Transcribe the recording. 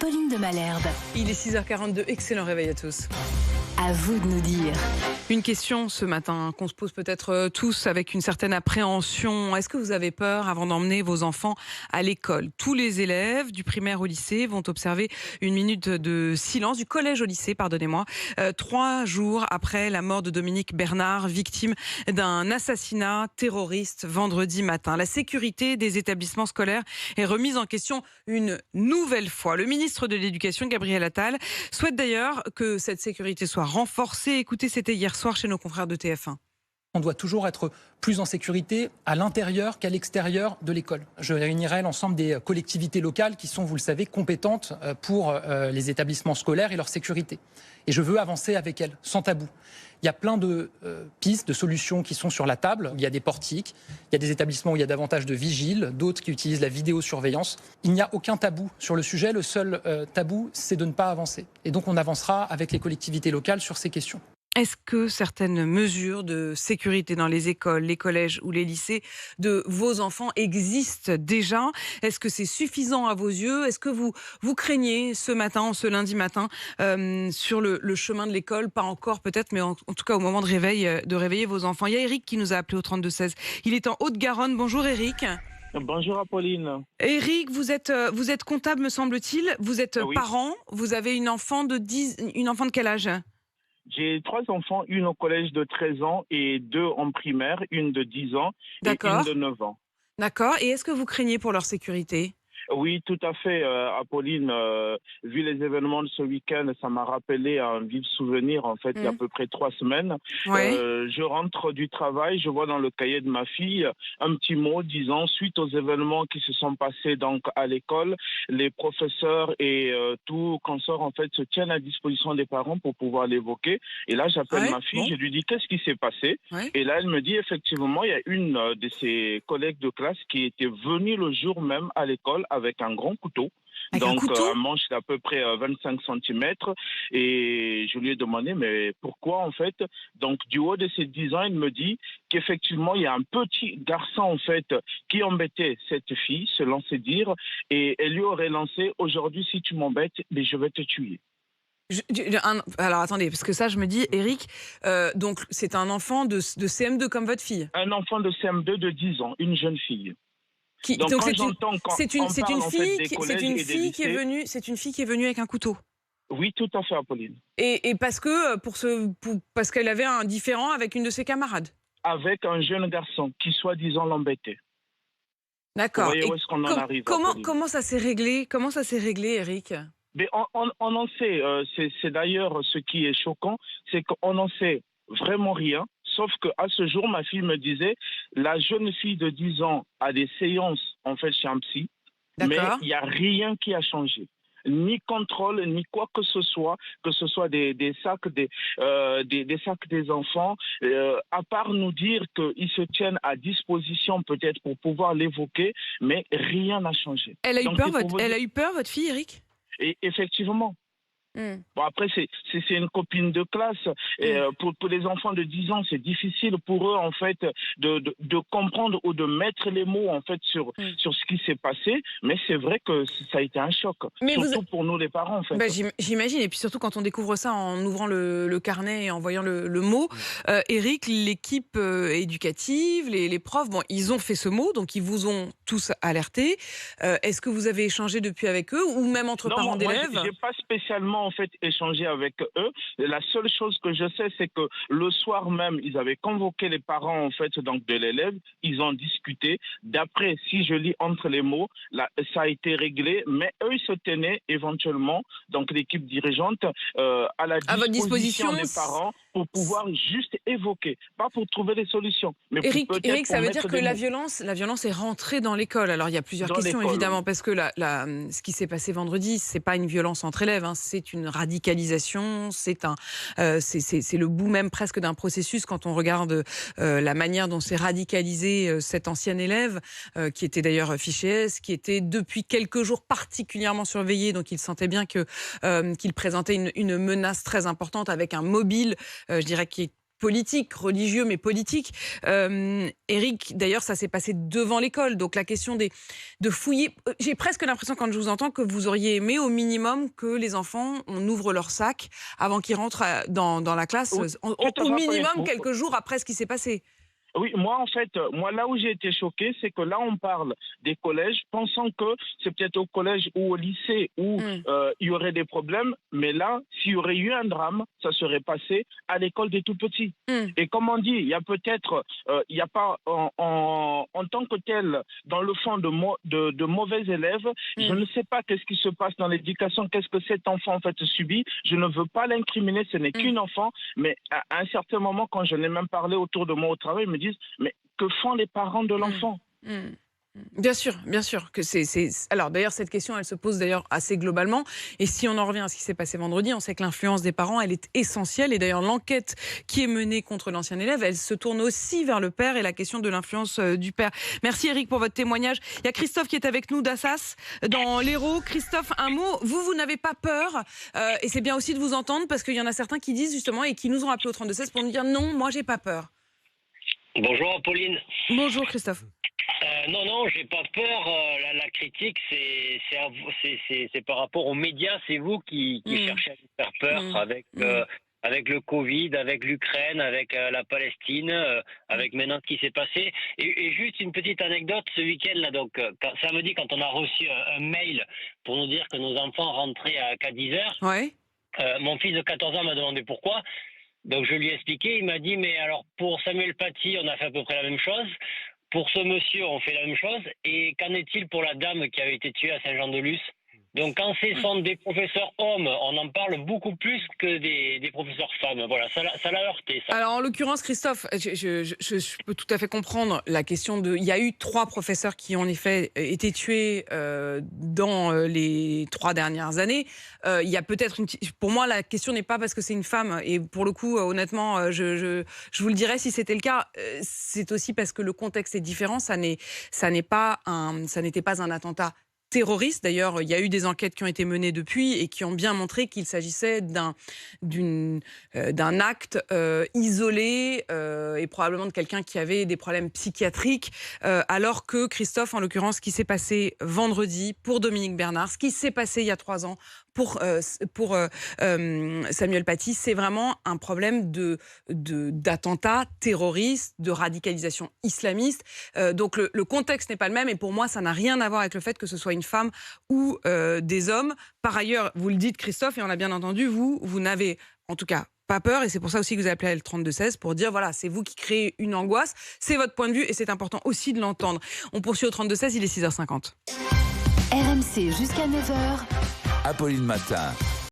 Pauline de Malherbe. Il est 6h42, excellent réveil à tous. À vous de nous dire. Une question ce matin qu'on se pose peut-être tous avec une certaine appréhension. Est-ce que vous avez peur avant d'emmener vos enfants à l'école? Tous les élèves du primaire au lycée vont observer une minute de silence, du collège au lycée, pardonnez-moi, 3 jours après la mort de Dominique Bernard, victime d'un assassinat terroriste vendredi matin. La sécurité des établissements scolaires est remise en question une nouvelle fois. Le ministre de l'Éducation, Gabriel Attal, souhaite d'ailleurs que cette sécurité soit renforcée. Écoutez, c'était hier soir chez nos confrères de TF1. On doit toujours être plus en sécurité à l'intérieur qu'à l'extérieur de l'école. Je réunirai l'ensemble des collectivités locales qui sont, vous le savez, compétentes pour les établissements scolaires et leur sécurité. Et je veux avancer avec elles, sans tabou. Il y a plein de pistes, de solutions qui sont sur la table. Il y a des portiques, il y a des établissements où il y a davantage de vigiles, d'autres qui utilisent la vidéosurveillance. Il n'y a aucun tabou sur le sujet. Le seul tabou, c'est de ne pas avancer. Et donc on avancera avec les collectivités locales sur ces questions. Est-ce que certaines mesures de sécurité dans les écoles, les collèges ou les lycées de vos enfants existent déjà? Est-ce que c'est suffisant à vos yeux? Est-ce que vous craignez ce matin, ce lundi matin, sur le chemin de l'école? Pas encore peut-être, mais en tout cas au moment de réveiller vos enfants. Il y a Eric qui nous a appelé au 32-16. Il est en Haute-Garonne. Bonjour Eric. Bonjour Apolline. Eric, vous êtes comptable me semble-t-il. Vous êtes Oui. parent. Vous avez une enfant de quel âge? J'ai 3 enfants, une au collège de 13 ans et 2 en primaire, une de 10 ans et D'accord. une de 9 ans. D'accord. Et est-ce que vous craignez pour leur sécurité? Oui, tout à fait, Apolline. Vu les événements de ce week-end, ça m'a rappelé un vif souvenir, en fait, il y a à peu près 3 semaines. Ouais. Je rentre du travail, je vois dans le cahier de ma fille un petit mot disant, suite aux événements qui se sont passés donc à l'école, les professeurs et tout consort, en fait, se tiennent à disposition des parents pour pouvoir l'évoquer. Et là, j'appelle Ouais, ma fille, bon. je lui dis, qu'est-ce qui s'est passé? Ouais. Et là, elle me dit, effectivement, il y a une de ses collègues de classe qui était venue le jour même à l'école avec un grand couteau. Avec un Donc, couteau? un manche d'à peu près 25 cm. Et je lui ai demandé, mais pourquoi en fait? Donc, du haut de ses 10 ans, il me dit qu'effectivement, il y a un petit garçon en fait qui embêtait cette fille, selon ses dires. Et elle lui aurait lancé, aujourd'hui, si tu m'embêtes, mais je vais te tuer. Alors attendez, parce que ça, je me dis, Eric, donc c'est un enfant de CM2 comme votre fille. Un enfant de CM2 de 10 ans, une jeune fille. Donc quand c'est j'entends quand c'est une on parle, en fait, des collèges et des fille qui est lycées- venue, c'est une fille qui est venue avec un couteau. Oui, tout à fait, Apolline. Et parce que parce qu'elle avait un différend avec une de ses camarades. Avec un jeune garçon qui, soi-disant, l'embêtait. Vous D'accord. voyez Et où est-ce qu'on en arrive, Apolline. comment ça s'est réglé? Comment ça s'est réglé, Eric? Mais on en sait, c'est d'ailleurs ce qui est choquant, c'est qu'on n'en sait vraiment rien, sauf qu'à ce jour, ma fille me disait, la jeune fille de 10 ans a des séances en fait chez un psy, mais D'accord. il n'y a rien qui a changé. Ni contrôle, ni quoi que ce soit des sacs, des sacs des enfants, à part nous dire qu'ils se tiennent à disposition peut-être pour pouvoir l'évoquer, mais rien n'a changé. Elle a eu Donc, peur, c'est pour vous elle dire- a eu peur, votre fille, Eric? Et effectivement. Bon, après, c'est une copine de classe. Et, pour les enfants de 10 ans, c'est difficile pour eux, en fait, de comprendre ou de mettre les mots, en fait, sur ce qui s'est passé. Mais c'est vrai que ça a été un choc. Mais surtout pour nous, les parents, en fait. Bah, j'imagine, et puis surtout quand on découvre ça en ouvrant le carnet et en voyant le mot. Eric, l'équipe éducative, les profs, bon, ils ont fait ce mot, donc ils vous ont tous alerté. Est-ce que vous avez échangé depuis avec eux, ou même entre Non, parents moi, d'élèves? j'ai pas spécialement en fait échangé avec eux. La seule chose que je sais, c'est que le soir même, ils avaient convoqué les parents en fait donc de l'élève. Ils ont discuté. D'après, si je lis entre les mots, là, ça a été réglé. Mais eux, ils se tenaient éventuellement, donc l'équipe dirigeante, à la À votre disposition disposition, des parents pour pouvoir juste évoquer, pas pour trouver des solutions, mais pour Eric, peut-être ça pour veut dire mettre que des la mots. violence est rentrée dans l'école. Alors il y a plusieurs Dans questions l'école, évidemment, oui. parce que ce qui s'est passé vendredi, c'est pas une violence entre élèves, hein, c'est une radicalisation, c'est le bout même presque d'un processus quand on regarde la manière dont s'est radicalisé cet ancien élève, qui était d'ailleurs fiché S, qui était depuis quelques jours particulièrement surveillé, donc il sentait bien qu'il présentait une menace très importante avec un mobile, je dirais, qui est politique, religieux mais politique. Éric, d'ailleurs, ça s'est passé devant l'école. Donc la question de fouiller, j'ai presque l'impression quand je vous entends que vous auriez aimé au minimum que les enfants, on ouvre leur sac avant qu'ils rentrent dans la classe, Oui, au minimum quelques jours après ce qui s'est passé. Oui, moi, en fait, là où j'ai été choqué, c'est que là, on parle des collèges, pensant que c'est peut-être au collège ou au lycée où il y aurait des problèmes, mais là, s'il y aurait eu un drame, ça serait passé à l'école des tout-petits. Et comme on dit, il y a peut-être, il n'y a pas en tant que tel, dans le fond, de mauvais élèves. Je ne sais pas qu'est-ce qui se passe dans l'éducation, qu'est-ce que cet enfant, en fait, subit. Je ne veux pas l'incriminer, ce n'est qu'une enfant, mais à un certain moment, quand je n'ai même parlé autour de moi au travail, ils me disent, mais que font les parents de l'enfant? Bien sûr que c'est. Alors d'ailleurs, cette question, elle se pose d'ailleurs assez globalement. Et si on en revient à ce qui s'est passé vendredi, on sait que l'influence des parents, elle est essentielle. Et d'ailleurs, l'enquête qui est menée contre l'ancien élève, elle se tourne aussi vers le père et la question de l'influence du père. Merci Éric pour votre témoignage. Il y a Christophe qui est avec nous d'Assas, dans l'Hérault. Christophe, un mot. Vous n'avez pas peur. Et c'est bien aussi de vous entendre parce qu'il y en a certains qui disent justement et qui nous ont appelé au 32-16 pour nous dire non, moi j'ai pas peur. Bonjour Pauline. Bonjour Christophe. Non, j'ai pas peur. La critique, c'est par rapport aux médias. C'est vous qui cherchez à nous faire peur avec le Covid, avec l'Ukraine, avec la Palestine, avec maintenant ce qui s'est passé. Et juste une petite anecdote, ce week-end, là, donc, samedi, quand on a reçu un mail pour nous dire que nos enfants rentraient qu'à 10h, mon fils de 14 ans m'a demandé pourquoi. Donc je lui ai expliqué, il m'a dit, mais alors pour Samuel Paty, on a fait à peu près la même chose. Pour ce monsieur, on fait la même chose. Et qu'en est-il pour la dame qui avait été tuée à Saint-Jean-de-Luz? Donc quand ce sont des professeurs hommes, on en parle beaucoup plus que des professeurs femmes. Voilà, ça l'a heurté. Ça. Alors en l'occurrence, Christophe, je peux tout à fait comprendre la question de... Il y a eu 3 professeurs qui ont en effet été tués dans les 3 dernières années. Il y a peut-être pour moi, la question n'est pas parce que c'est une femme. Et pour le coup, honnêtement, je vous le dirais si c'était le cas. C'est aussi parce que le contexte est différent. Ça n'était pas un attentat terroriste. D'ailleurs, il y a eu des enquêtes qui ont été menées depuis et qui ont bien montré qu'il s'agissait d'un acte isolé et probablement de quelqu'un qui avait des problèmes psychiatriques. Alors que Christophe, en l'occurrence, ce qui s'est passé vendredi pour Dominique Bernard, ce qui s'est passé il y a 3 ans pour Samuel Paty, c'est vraiment un problème d'attentat terroriste, de radicalisation islamiste. Donc le contexte n'est pas le même et pour moi, ça n'a rien à voir avec le fait que ce soit une femme ou des hommes. Par ailleurs, vous le dites Christophe, et on l'a bien entendu, vous n'avez en tout cas pas peur, et c'est pour ça aussi que vous appelez le 32-16 pour dire voilà, c'est vous qui créez une angoisse, c'est votre point de vue et c'est important aussi de l'entendre. On poursuit au 32-16, il est 6h50. RMC jusqu'à 9h. Apolline Matin.